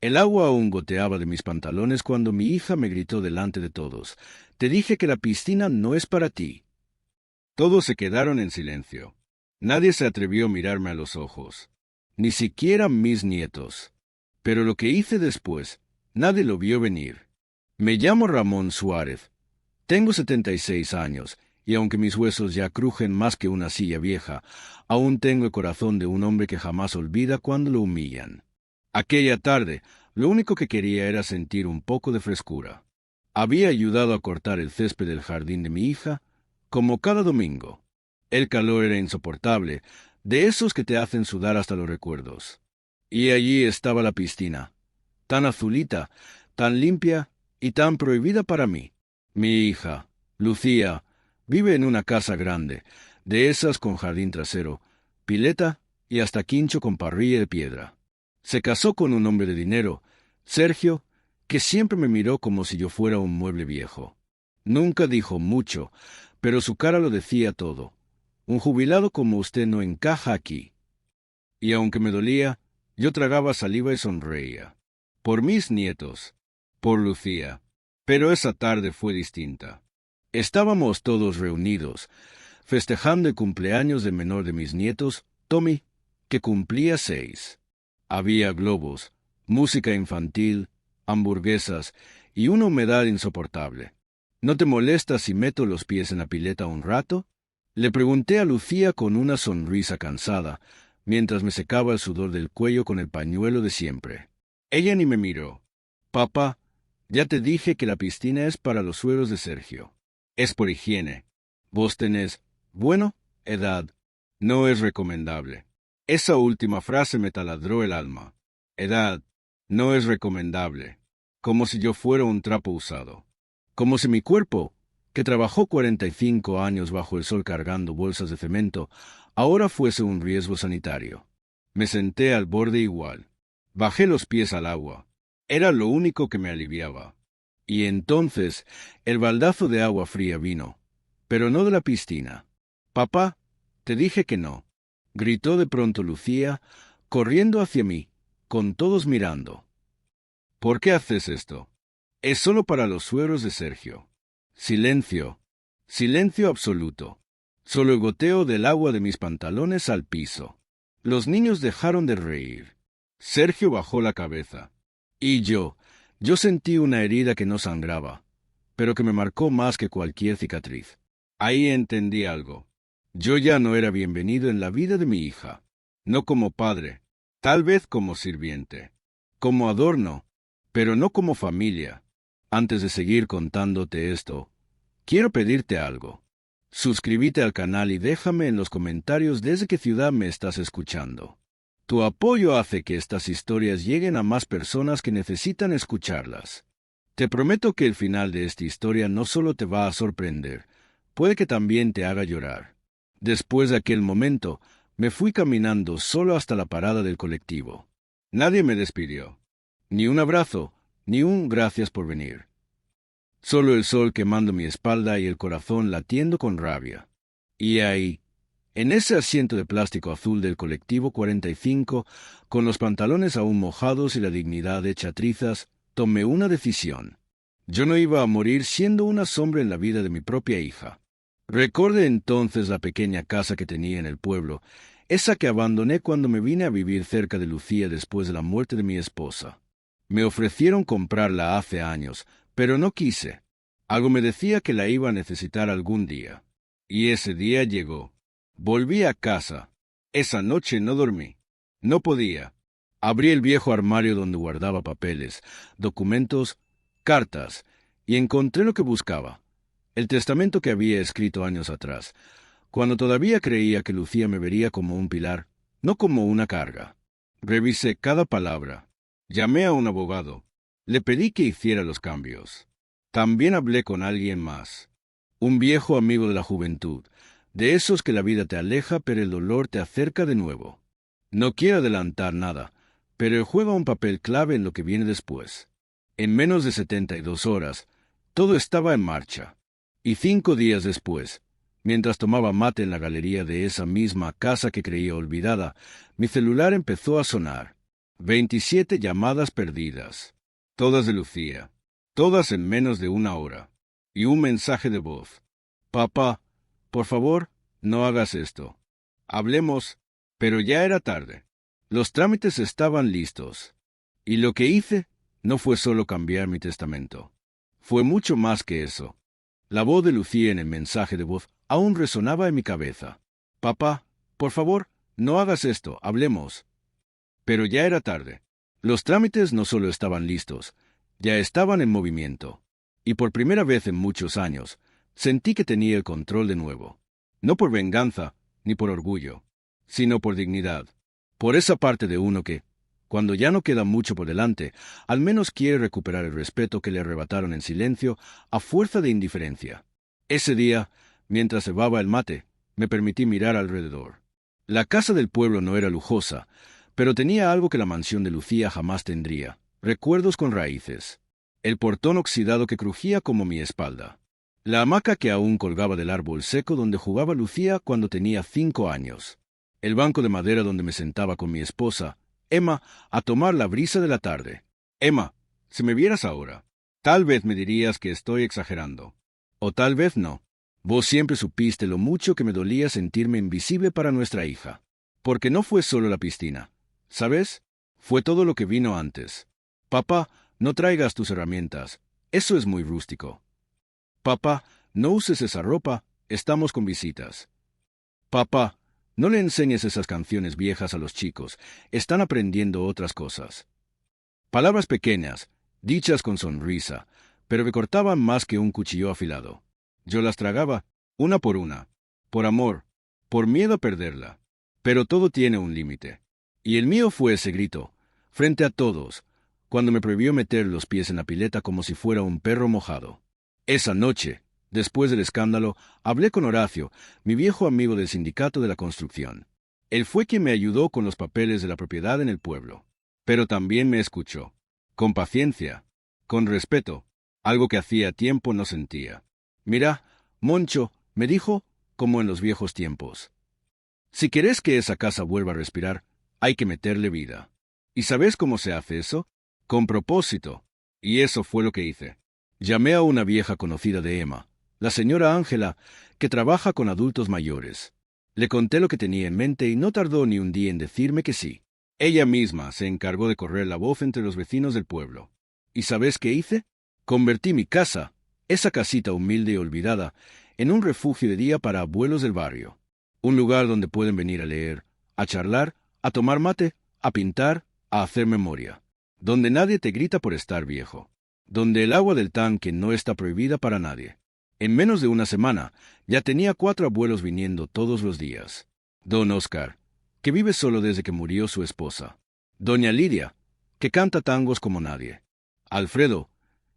El agua aún goteaba de mis pantalones cuando mi hija me gritó delante de todos: «Te dije que la piscina no es para ti». Todos se quedaron en silencio. Nadie se atrevió a mirarme a los ojos, ni siquiera mis nietos. Pero lo que hice después, nadie lo vio venir. Me llamo Ramón Suárez. Tengo 76 años, y aunque mis huesos ya crujen más que una silla vieja, aún tengo el corazón de un hombre que jamás olvida cuando lo humillan. Aquella tarde, lo único que quería era sentir un poco de frescura. Había ayudado a cortar el césped del jardín de mi hija, como cada domingo. El calor era insoportable, de esos que te hacen sudar hasta los recuerdos. Y allí estaba la piscina, tan azulita, tan limpia y tan prohibida para mí. Mi hija, Lucía, vive en una casa grande, de esas con jardín trasero, pileta y hasta quincho con parrilla de piedra. Se casó con un hombre de dinero, Sergio, que siempre me miró como si yo fuera un mueble viejo. Nunca dijo mucho, pero su cara lo decía todo. Un jubilado como usted no encaja aquí. Y aunque me dolía, yo tragaba saliva y sonreía. Por mis nietos, por Lucía. Pero esa tarde fue distinta. Estábamos todos reunidos, festejando el cumpleaños del menor de mis nietos, Tommy, que cumplía 6. Había globos, música infantil, hamburguesas y una humedad insoportable. ¿No te molesta si meto los pies en la pileta un rato? Le pregunté a Lucía con una sonrisa cansada, mientras me secaba el sudor del cuello con el pañuelo de siempre. Ella ni me miró. Papá, ya te dije que la piscina es para los suegros de Sergio. Es por higiene. Vos tenés, bueno, edad. No es recomendable. Esa última frase me taladró el alma. Edad. No es recomendable. Como si yo fuera un trapo usado. Como si mi cuerpo, que trabajó 45 años bajo el sol cargando bolsas de cemento, ahora fuese un riesgo sanitario. Me senté al borde igual. Bajé los pies al agua. Era lo único que me aliviaba. Y entonces el baldazo de agua fría vino, pero no de la piscina. «Papá, te dije que no», gritó de pronto Lucía, corriendo hacia mí, con todos mirando. «¿Por qué haces esto? Es solo para los suegros de Sergio». Silencio. Silencio absoluto. Solo el goteo del agua de mis pantalones al piso. Los niños dejaron de reír. Sergio bajó la cabeza. Y yo sentí una herida que no sangraba, pero que me marcó más que cualquier cicatriz. Ahí entendí algo. Yo ya no era bienvenido en la vida de mi hija. No como padre, tal vez como sirviente. Como adorno, pero no como familia. Antes de seguir contándote esto, quiero pedirte algo. Suscríbete al canal y déjame en los comentarios desde qué ciudad me estás escuchando. Tu apoyo hace que estas historias lleguen a más personas que necesitan escucharlas. Te prometo que el final de esta historia no solo te va a sorprender, puede que también te haga llorar. Después de aquel momento, me fui caminando solo hasta la parada del colectivo. Nadie me despidió. Ni un abrazo, ni un gracias por venir. Solo el sol quemando mi espalda y el corazón latiendo con rabia. Y ahí, en ese asiento de plástico azul del colectivo 45, con los pantalones aún mojados y la dignidad hecha trizas, tomé una decisión. Yo no iba a morir siendo una sombra en la vida de mi propia hija. Recordé entonces la pequeña casa que tenía en el pueblo, esa que abandoné cuando me vine a vivir cerca de Lucía después de la muerte de mi esposa. Me ofrecieron comprarla hace años, pero no quise. Algo me decía que la iba a necesitar algún día. Y ese día llegó. Volví a casa. Esa noche no dormí. No podía. Abrí el viejo armario donde guardaba papeles, documentos, cartas, y encontré lo que buscaba. El testamento que había escrito años atrás, cuando todavía creía que Lucía me vería como un pilar, no como una carga. Revisé cada palabra. Llamé a un abogado. Le pedí que hiciera los cambios. También hablé con alguien más. Un viejo amigo de la juventud, de esos que la vida te aleja pero el dolor te acerca de nuevo. No quiero adelantar nada, pero él juega un papel clave en lo que viene después. En menos de 72 horas, todo estaba en marcha. Y 5 días después, mientras tomaba mate en la galería de esa misma casa que creía olvidada, mi celular empezó a sonar. 27 llamadas perdidas. Todas de Lucía. Todas en menos de una hora. Y un mensaje de voz. Papá, por favor, no hagas esto. Hablemos. Pero ya era tarde. Los trámites estaban listos. Y lo que hice no fue solo cambiar mi testamento. Fue mucho más que eso. La voz de Lucía en el mensaje de voz aún resonaba en mi cabeza. Papá, por favor, no hagas esto, hablemos. Pero ya era tarde. Los trámites no solo estaban listos, ya estaban en movimiento. Y por primera vez en muchos años, sentí que tenía el control de nuevo. No por venganza, ni por orgullo, sino por dignidad. Por esa parte de uno que, cuando ya no queda mucho por delante, al menos quiere recuperar el respeto que le arrebataron en silencio a fuerza de indiferencia. Ese día, mientras cebaba el mate, me permití mirar alrededor. La casa del pueblo no era lujosa, pero tenía algo que la mansión de Lucía jamás tendría: recuerdos con raíces. El portón oxidado que crujía como mi espalda. La hamaca que aún colgaba del árbol seco donde jugaba Lucía cuando tenía 5 años. El banco de madera donde me sentaba con mi esposa, Emma, a tomar la brisa de la tarde. Emma, si me vieras ahora, tal vez me dirías que estoy exagerando. O tal vez no. Vos siempre supiste lo mucho que me dolía sentirme invisible para nuestra hija. Porque no fue solo la piscina. ¿Sabes? Fue todo lo que vino antes. Papá, no traigas tus herramientas. Eso es muy rústico. Papá, no uses esa ropa. Estamos con visitas. Papá, no le enseñes esas canciones viejas a los chicos. Están aprendiendo otras cosas. Palabras pequeñas, dichas con sonrisa, pero me cortaban más que un cuchillo afilado. Yo las tragaba, una, por amor, por miedo a perderla. Pero todo tiene un límite. Y el mío fue ese grito, frente a todos, cuando me prohibió meter los pies en la pileta como si fuera un perro mojado. Esa noche, después del escándalo, hablé con Horacio, mi viejo amigo del sindicato de la construcción. Él fue quien me ayudó con los papeles de la propiedad en el pueblo. Pero también me escuchó. Con paciencia, con respeto, algo que hacía tiempo no sentía. Mira, Moncho, me dijo, como en los viejos tiempos. Si querés que esa casa vuelva a respirar, hay que meterle vida. ¿Y sabes cómo se hace eso? Con propósito. Y eso fue lo que hice. Llamé a una vieja conocida de Emma, la señora Ángela, que trabaja con adultos mayores. Le conté lo que tenía en mente y no tardó ni un día en decirme que sí. Ella misma se encargó de correr la voz entre los vecinos del pueblo. ¿Y sabes qué hice? Convertí mi casa, esa casita humilde y olvidada, en un refugio de día para abuelos del barrio. Un lugar donde pueden venir a leer, a charlar, a tomar mate, a pintar, a hacer memoria. Donde nadie te grita por estar viejo. Donde el agua del tanque no está prohibida para nadie. En menos de una semana, ya tenía 4 abuelos viniendo todos los días. Don Oscar, que vive solo desde que murió su esposa. Doña Lidia, que canta tangos como nadie. Alfredo,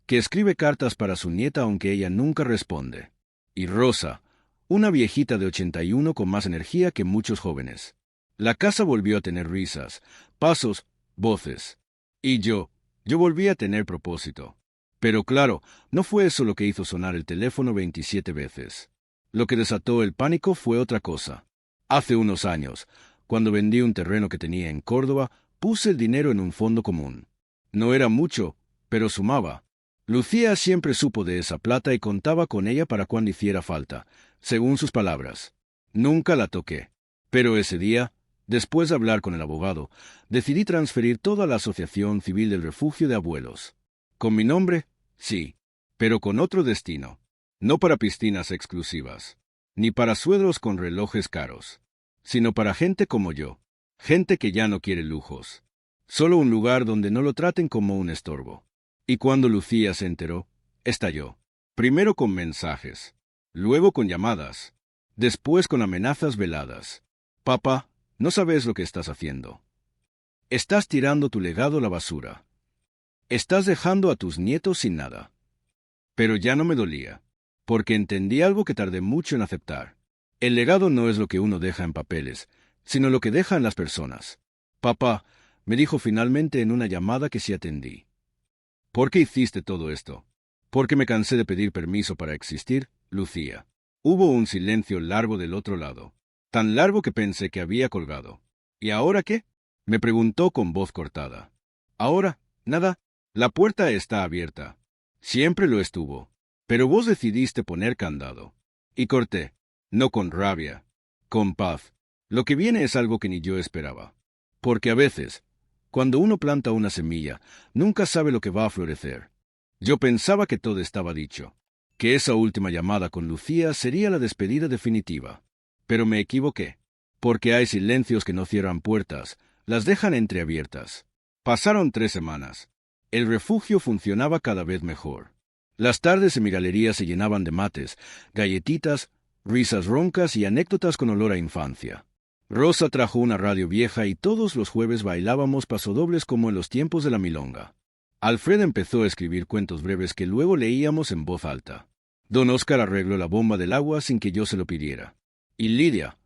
que escribe cartas para su nieta aunque ella nunca responde. Y Rosa, una viejita de 81 con más energía que muchos jóvenes. La casa volvió a tener risas, pasos, voces. Y yo volví a tener propósito. Pero claro, no fue eso lo que hizo sonar el teléfono 27 veces. Lo que desató el pánico fue otra cosa. Hace unos años, cuando vendí un terreno que tenía en Córdoba, puse el dinero en un fondo común. No era mucho, pero sumaba. Lucía siempre supo de esa plata y contaba con ella para cuando hiciera falta, según sus palabras. Nunca la toqué. Pero ese día, después de hablar con el abogado, decidí transferir toda la Asociación Civil del Refugio de Abuelos. Con mi nombre, sí, pero con otro destino. No para piscinas exclusivas, ni para suegros con relojes caros, sino para gente como yo, gente que ya no quiere lujos. Solo un lugar donde no lo traten como un estorbo. Y cuando Lucía se enteró, estalló. Primero con mensajes, luego con llamadas, después con amenazas veladas. Papá, no sabes lo que estás haciendo. Estás tirando tu legado a la basura. Estás dejando a tus nietos sin nada. Pero ya no me dolía, porque entendí algo que tardé mucho en aceptar. El legado no es lo que uno deja en papeles, sino lo que deja en las personas. Papá, me dijo finalmente en una llamada que sí atendí. ¿Por qué hiciste todo esto? Porque me cansé de pedir permiso para existir, Lucía. Hubo un silencio largo del otro lado, tan largo que pensé que había colgado. ¿Y ahora qué? Me preguntó con voz cortada. Ahora, nada, la puerta está abierta. Siempre lo estuvo. Pero vos decidiste poner candado. Y corté, no con rabia, con paz. Lo que viene es algo que ni yo esperaba. Porque a veces, cuando uno planta una semilla, nunca sabe lo que va a florecer. Yo pensaba que todo estaba dicho, que esa última llamada con Lucía sería la despedida definitiva. Pero me equivoqué, porque hay silencios que no cierran puertas, las dejan entreabiertas. Pasaron 3 semanas. El refugio funcionaba cada vez mejor. Las tardes en mi galería se llenaban de mates, galletitas, risas roncas y anécdotas con olor a infancia. Rosa trajo una radio vieja y todos los jueves bailábamos pasodobles como en los tiempos de la milonga. Alfred empezó a escribir cuentos breves que luego leíamos en voz alta. Don Oscar arregló la bomba del agua sin que yo se lo pidiera. Y Lidia,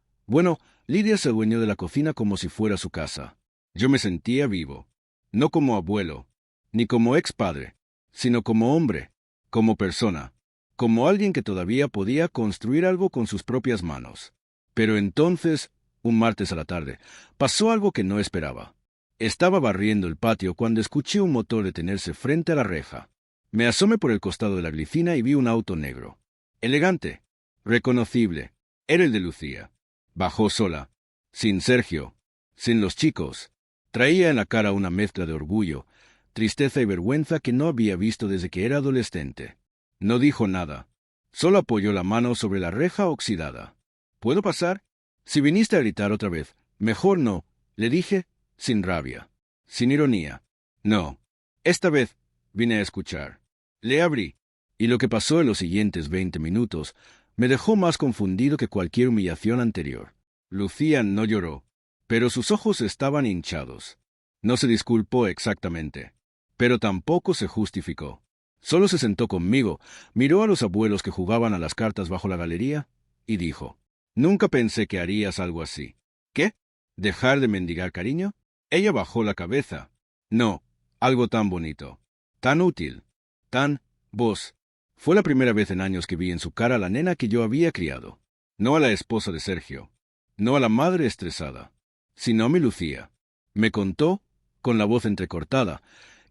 Lidia se adueñó de la cocina como si fuera su casa. Yo me sentía vivo, no como abuelo, ni como ex padre, sino como hombre, como persona, como alguien que todavía podía construir algo con sus propias manos. Pero entonces, un martes a la tarde, pasó algo que no esperaba. Estaba barriendo el patio cuando escuché un motor detenerse frente a la reja. Me asomé por el costado de la glicina y vi un auto negro. Elegante, reconocible, era el de Lucía. Bajó sola, sin Sergio, sin los chicos. Traía en la cara una mezcla de orgullo, tristeza y vergüenza que no había visto desde que era adolescente. No dijo nada. Solo apoyó la mano sobre la reja oxidada. ¿Puedo pasar? Si viniste a gritar otra vez, mejor no, le dije, sin rabia, sin ironía. No. Esta vez vine a escuchar. Le abrí, y lo que pasó en los siguientes 20 minutos me dejó más confundido que cualquier humillación anterior. Lucía no lloró, pero sus ojos estaban hinchados. No se disculpó exactamente, pero tampoco se justificó. Solo se sentó conmigo, miró a los abuelos que jugaban a las cartas bajo la galería, y dijo, «Nunca pensé que harías algo así». «¿Qué? ¿Dejar de mendigar cariño?» Ella bajó la cabeza. «No, algo tan bonito, tan útil, tan vos». Fue la primera vez en años que vi en su cara a la nena que yo había criado. No a la esposa de Sergio, no a la madre estresada, sino a mi Lucía. Me contó, con la voz entrecortada,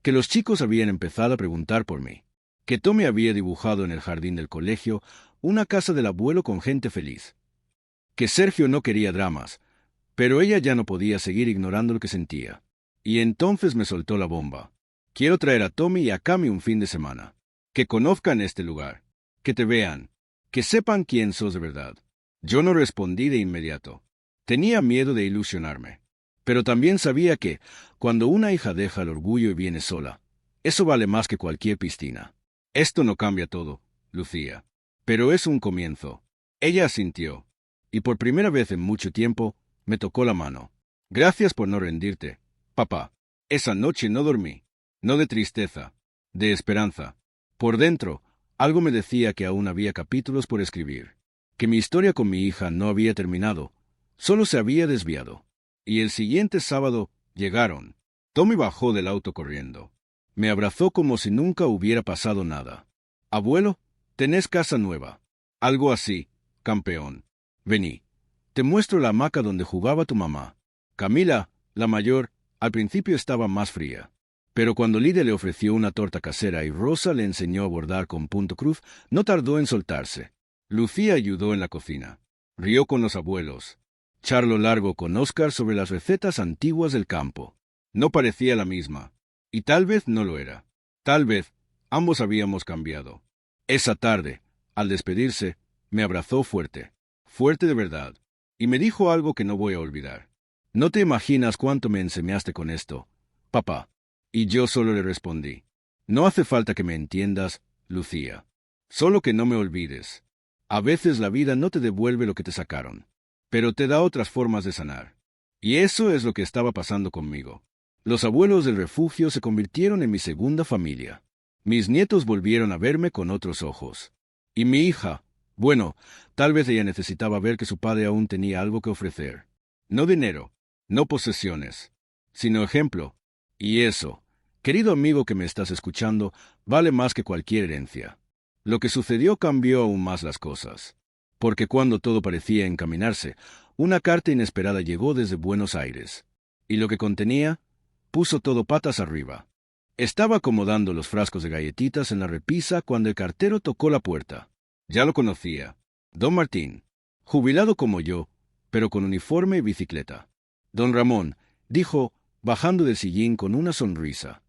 que los chicos habían empezado a preguntar por mí, que Tommy había dibujado en el jardín del colegio una casa del abuelo con gente feliz, que Sergio no quería dramas, pero ella ya no podía seguir ignorando lo que sentía. Y entonces me soltó la bomba. «Quiero traer a Tommy y a Cami un fin de semana. Que conozcan este lugar, que te vean, que sepan quién sos de verdad». Yo no respondí de inmediato. Tenía miedo de ilusionarme. Pero también sabía que, cuando una hija deja el orgullo y viene sola, eso vale más que cualquier piscina. Esto no cambia todo, Lucía. Pero es un comienzo. Ella asintió. Y por primera vez en mucho tiempo, me tocó la mano. «Gracias por no rendirte, papá». Esa noche no dormí. No de tristeza, de esperanza. Por dentro, algo me decía que aún había capítulos por escribir. Que mi historia con mi hija no había terminado. Solo se había desviado. Y el siguiente sábado llegaron. Tommy bajó del auto corriendo. Me abrazó como si nunca hubiera pasado nada. «Abuelo, tenés casa nueva». «Algo así, campeón. Vení. Te muestro la hamaca donde jugaba tu mamá». Camila, la mayor, al principio estaba más fría. Pero cuando Lidia le ofreció una torta casera y Rosa le enseñó a bordar con punto cruz, no tardó en soltarse. Lucía ayudó en la cocina. Rió con los abuelos. Charló largo con Oscar sobre las recetas antiguas del campo. No parecía la misma. Y tal vez no lo era. Tal vez ambos habíamos cambiado. Esa tarde, al despedirse, me abrazó fuerte. Fuerte de verdad. Y me dijo algo que no voy a olvidar. «No te imaginas cuánto me enseñaste con esto, papá». Y yo solo le respondí, «No hace falta que me entiendas, Lucía. Solo que no me olvides. A veces la vida no te devuelve lo que te sacaron, pero te da otras formas de sanar». Y eso es lo que estaba pasando conmigo. Los abuelos del refugio se convirtieron en mi segunda familia. Mis nietos volvieron a verme con otros ojos. Y mi hija, tal vez ella necesitaba ver que su padre aún tenía algo que ofrecer. No dinero, no posesiones, sino ejemplo. Y eso, querido amigo que me estás escuchando, vale más que cualquier herencia. Lo que sucedió cambió aún más las cosas. Porque cuando todo parecía encaminarse, una carta inesperada llegó desde Buenos Aires. Y lo que contenía, puso todo patas arriba. Estaba acomodando los frascos de galletitas en la repisa cuando el cartero tocó la puerta. Ya lo conocía. Don Martín, jubilado como yo, pero con uniforme y bicicleta. Don Ramón, dijo, bajando del sillín con una sonrisa.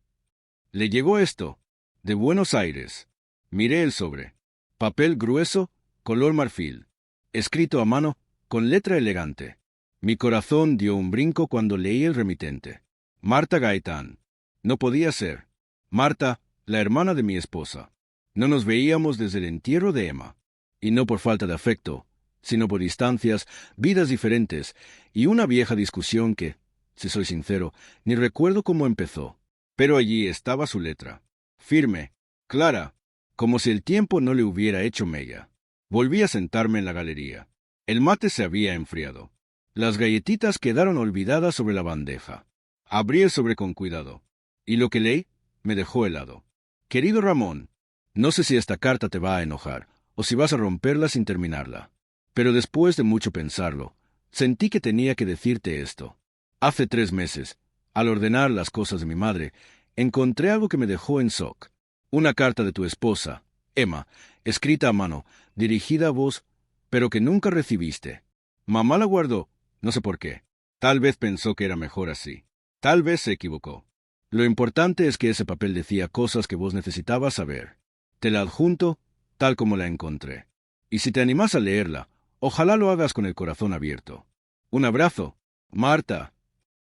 Le llegó esto, de Buenos Aires. Miré el sobre. Papel grueso, color marfil. Escrito a mano, con letra elegante. Mi corazón dio un brinco cuando leí el remitente. Marta Gaitán. No podía ser. Marta, la hermana de mi esposa. No nos veíamos desde el entierro de Emma. Y no por falta de afecto, sino por distancias, vidas diferentes, y una vieja discusión que, si soy sincero, ni recuerdo cómo empezó. Pero allí estaba su letra. Firme, clara, como si el tiempo no le hubiera hecho mella. Volví a sentarme en la galería. El mate se había enfriado. Las galletitas quedaron olvidadas sobre la bandeja. Abrí el sobre con cuidado. Y lo que leí me dejó helado. Querido Ramón, no sé si esta carta te va a enojar, o si vas a romperla sin terminarla. Pero después de mucho pensarlo, sentí que tenía que decirte esto. Hace 3 meses, al ordenar las cosas de mi madre, encontré algo que me dejó en shock. Una carta de tu esposa, Emma, escrita a mano, dirigida a vos, pero que nunca recibiste. Mamá la guardó, no sé por qué. Tal vez pensó que era mejor así. Tal vez se equivocó. Lo importante es que ese papel decía cosas que vos necesitabas saber. Te la adjunto, tal como la encontré. Y si te animás a leerla, ojalá lo hagas con el corazón abierto. Un abrazo, Marta.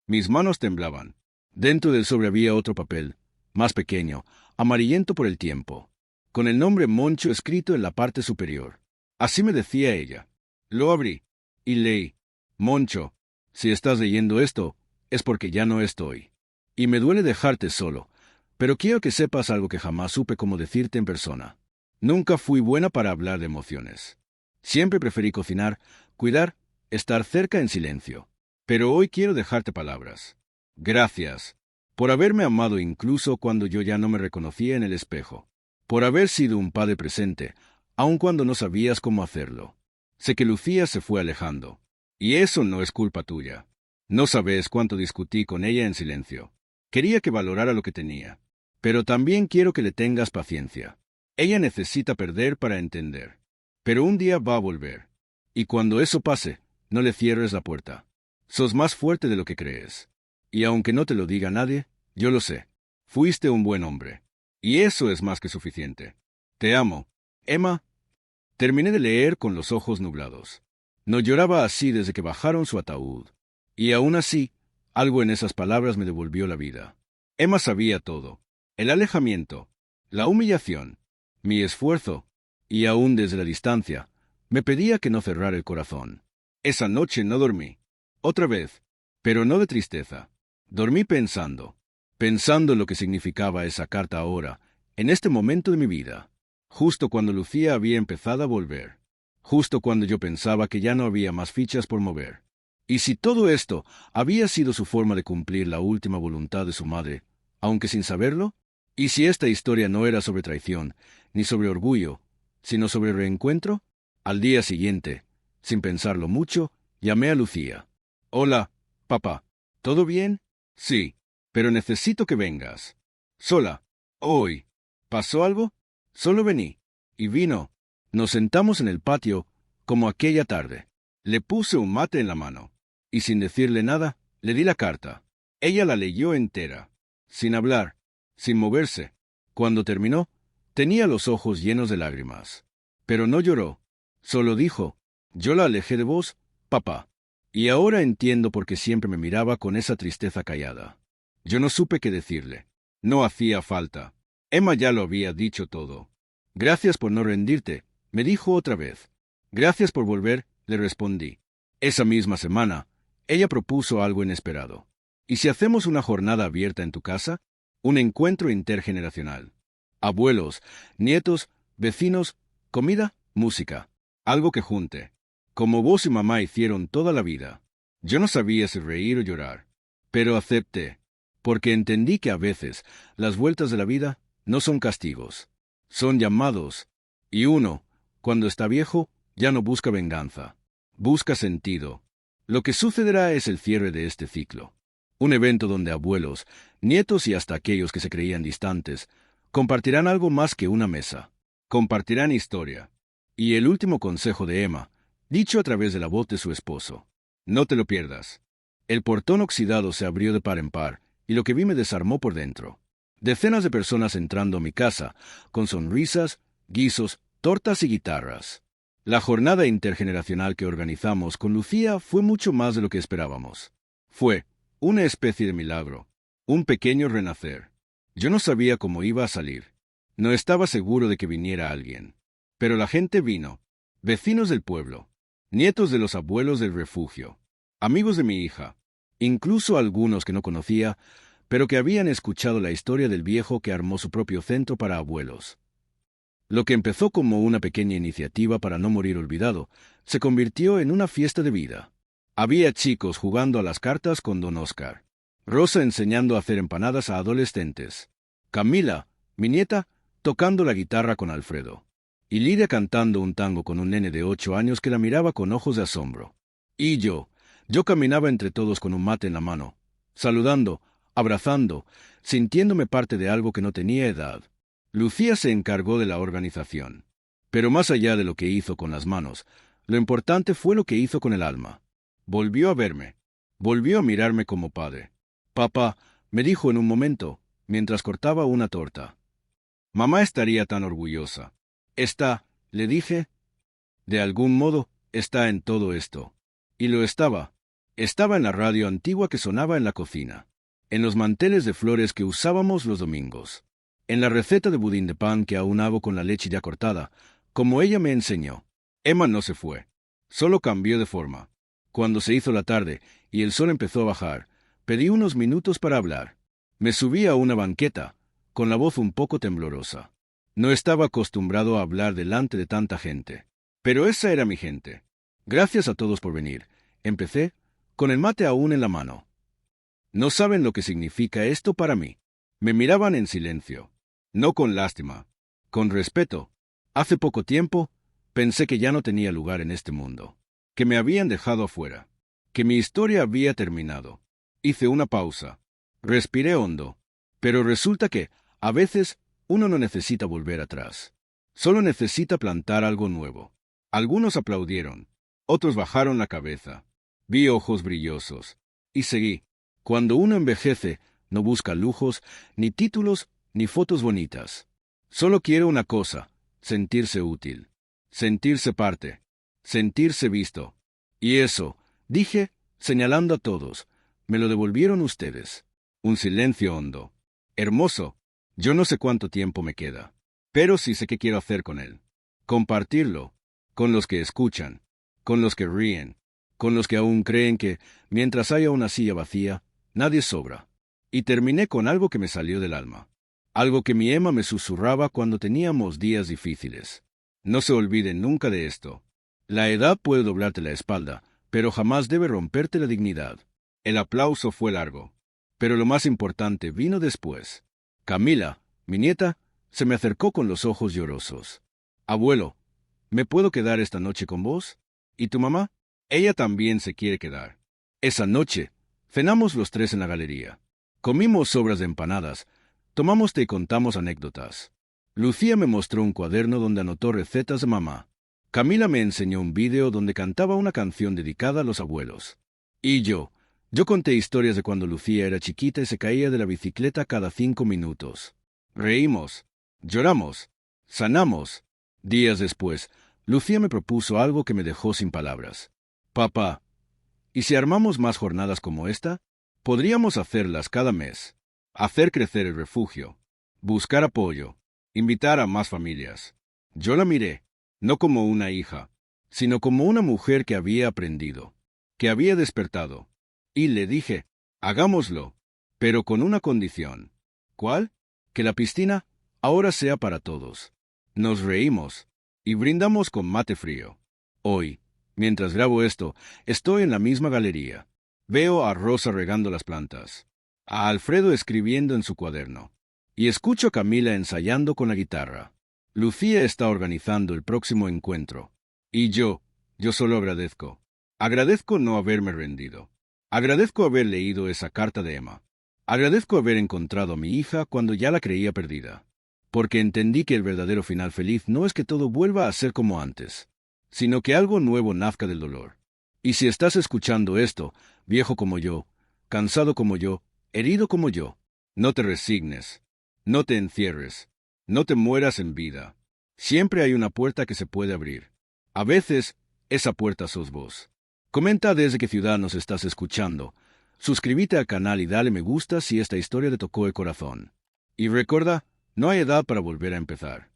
Mis manos temblaban. Dentro del sobre había otro papel, más pequeño, amarillento por el tiempo, con el nombre Moncho escrito en la parte superior. Así me decía ella. Lo abrí y leí. Moncho, si estás leyendo esto, es porque ya no estoy. Y me duele dejarte solo, pero quiero que sepas algo que jamás supe cómo decirte en persona. Nunca fui buena para hablar de emociones. Siempre preferí cocinar, cuidar, estar cerca en silencio. Pero hoy quiero dejarte palabras. Gracias por haberme amado incluso cuando yo ya no me reconocía en el espejo. Por haber sido un padre presente, aun cuando no sabías cómo hacerlo. Sé que Lucía se fue alejando. Y eso no es culpa tuya. No sabes cuánto discutí con ella en silencio. Quería que valorara lo que tenía. Pero también quiero que le tengas paciencia. Ella necesita perder para entender. Pero un día va a volver. Y cuando eso pase, no le cierres la puerta. Sos más fuerte de lo que crees. Y aunque no te lo diga nadie, yo lo sé. Fuiste un buen hombre. Y eso es más que suficiente. Te amo. Emma. Terminé de leer con los ojos nublados. No lloraba así desde que bajaron su ataúd. Y aún así, algo en esas palabras me devolvió la vida. Emma sabía todo. El alejamiento, la humillación, mi esfuerzo, y aún desde la distancia, me pedía que no cerrara el corazón. Esa noche no dormí. Otra vez, pero no de tristeza. Dormí pensando lo que significaba esa carta ahora, en este momento de mi vida. Justo cuando Lucía había empezado a volver. Justo cuando yo pensaba que ya no había más fichas por mover. Y si todo esto había sido su forma de cumplir la última voluntad de su madre, aunque sin saberlo, y si esta historia no era sobre traición, ni sobre orgullo, sino sobre reencuentro, al día siguiente, sin pensarlo mucho, llamé a Lucía. Hola, papá. ¿Todo bien? Sí, pero necesito que vengas. Sola. Hoy. ¿Pasó algo? Solo vení. Y vino. Nos sentamos en el patio, como aquella tarde. Le puse un mate en la mano. Y sin decirle nada, le di la carta. Ella la leyó entera, sin hablar, sin moverse. Cuando terminó, tenía los ojos llenos de lágrimas. Pero no lloró. Solo dijo, yo la alejé de vos, papá. Y ahora entiendo por qué siempre me miraba con esa tristeza callada. Yo no supe qué decirle. No hacía falta. Emma ya lo había dicho todo. Gracias por no rendirte, me dijo otra vez. Gracias por volver, le respondí. Esa misma semana, ella propuso algo inesperado. ¿Y si hacemos una jornada abierta en tu casa? Un encuentro intergeneracional. Abuelos, nietos, vecinos, comida, música. Algo que junte. Como vos y mamá hicieron toda la vida. Yo no sabía si reír o llorar. Pero acepté. Porque entendí que a veces las vueltas de la vida no son castigos. Son llamados. Y uno, cuando está viejo, ya no busca venganza. Busca sentido. Lo que sucederá es el cierre de este ciclo. Un evento donde abuelos, nietos y hasta aquellos que se creían distantes compartirán algo más que una mesa. Compartirán historia. Y el último consejo de Emma, dicho a través de la voz de su esposo. No te lo pierdas. El portón oxidado se abrió de par en par, y lo que vi me desarmó por dentro. Decenas de personas entrando a mi casa, con sonrisas, guisos, tortas y guitarras. La jornada intergeneracional que organizamos con Lucía fue mucho más de lo que esperábamos. Fue una especie de milagro, un pequeño renacer. Yo no sabía cómo iba a salir. No estaba seguro de que viniera alguien. Pero la gente vino. Vecinos del pueblo, nietos de los abuelos del refugio, amigos de mi hija, incluso algunos que no conocía, pero que habían escuchado la historia del viejo que armó su propio centro para abuelos. Lo que empezó como una pequeña iniciativa para no morir olvidado, se convirtió en una fiesta de vida. Había chicos jugando a las cartas con don Oscar, Rosa enseñando a hacer empanadas a adolescentes, Camila, mi nieta, tocando la guitarra con Alfredo, y Lidia cantando un tango con un nene de 8 años que la miraba con ojos de asombro. Y yo caminaba entre todos con un mate en la mano, saludando, abrazando, sintiéndome parte de algo que no tenía edad. Lucía se encargó de la organización. Pero más allá de lo que hizo con las manos, lo importante fue lo que hizo con el alma. Volvió a verme. Volvió a mirarme como padre. Papá, me dijo en un momento, mientras cortaba una torta. Mamá estaría tan orgullosa. Está, le dije. De algún modo, está en todo esto. Y lo estaba. Estaba en la radio antigua que sonaba en la cocina. En los manteles de flores que usábamos los domingos. En la receta de budín de pan que aún hago con la leche ya cortada, como ella me enseñó. Emma no se fue. Solo cambió de forma. Cuando se hizo la tarde y el sol empezó a bajar, pedí unos minutos para hablar. Me subí a una banqueta, con la voz un poco temblorosa. No estaba acostumbrado a hablar delante de tanta gente. Pero esa era mi gente. Gracias a todos por venir. Empecé, con el mate aún en la mano. No saben lo que significa esto para mí. Me miraban en silencio. No con lástima. Con respeto. Hace poco tiempo, pensé que ya no tenía lugar en este mundo. Que me habían dejado afuera. Que mi historia había terminado. Hice una pausa. Respiré hondo. Pero resulta que, a veces, uno no necesita volver atrás. Solo necesita plantar algo nuevo. Algunos aplaudieron. Otros bajaron la cabeza. Vi ojos brillosos. Y seguí. Cuando uno envejece, no busca lujos, ni títulos, ni fotos bonitas. Solo quiere una cosa, sentirse útil. Sentirse parte. Sentirse visto. Y eso, dije, señalando a todos, me lo devolvieron ustedes. Un silencio hondo. Hermoso. Yo no sé cuánto tiempo me queda. Pero sí sé qué quiero hacer con él. Compartirlo. Con los que escuchan. Con los que ríen. Con los que aún creen que, mientras haya una silla vacía, nadie sobra. Y terminé con algo que me salió del alma. Algo que mi Emma me susurraba cuando teníamos días difíciles. No se olviden nunca de esto. La edad puede doblarte la espalda, pero jamás debe romperte la dignidad. El aplauso fue largo. Pero lo más importante vino después. Camila, mi nieta, se me acercó con los ojos llorosos. Abuelo, ¿me puedo quedar esta noche con vos? ¿Y tu mamá? Ella también se quiere quedar. Esa noche, cenamos los tres en la galería. Comimos sobras de empanadas, tomamos té y contamos anécdotas. Lucía me mostró un cuaderno donde anotó recetas de mamá. Camila me enseñó un vídeo donde cantaba una canción dedicada a los abuelos. Y yo conté historias de cuando Lucía era chiquita y se caía de la bicicleta cada 5 minutos. Reímos, lloramos, sanamos. Días después, Lucía me propuso algo que me dejó sin palabras. Papá, ¿y si armamos más jornadas como esta? Podríamos hacerlas cada mes. Hacer crecer el refugio. Buscar apoyo. Invitar a más familias. Yo la miré, no como una hija, sino como una mujer que había aprendido, que había despertado. Y le dije, hagámoslo, pero con una condición. ¿Cuál? Que la piscina ahora sea para todos. Nos reímos y brindamos con mate frío. Hoy, mientras grabo esto, estoy en la misma galería. Veo a Rosa regando las plantas, a Alfredo escribiendo en su cuaderno, y escucho a Camila ensayando con la guitarra. Lucía está organizando el próximo encuentro. Y yo solo agradezco. Agradezco no haberme rendido. Agradezco haber leído esa carta de Emma. Agradezco haber encontrado a mi hija cuando ya la creía perdida. Porque entendí que el verdadero final feliz no es que todo vuelva a ser como antes, sino que algo nuevo nazca del dolor. Y si estás escuchando esto, viejo como yo, cansado como yo, herido como yo, no te resignes, no te encierres, no te mueras en vida. Siempre hay una puerta que se puede abrir. A veces, esa puerta sos vos. Comenta desde qué ciudad nos estás escuchando. Suscríbete al canal y dale me gusta si esta historia te tocó el corazón. Y recuerda, no hay edad para volver a empezar.